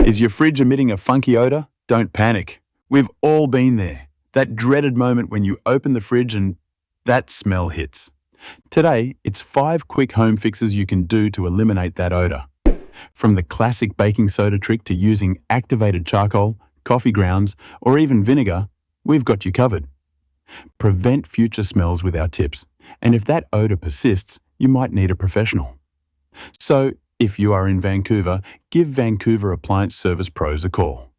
Is your fridge emitting a funky odor? Don't panic. We've all been there. That dreaded moment when you open the fridge and that smell hits. Today, it's 5 quick home fixes you can do to eliminate that odor. From the classic baking soda trick to using activated charcoal, coffee grounds, or even vinegar, we've got you covered. Prevent future smells with our tips, and if that odor persists, you might need a professional. So, if you are in Vancouver, give Vancouver Appliance Service Pros a call.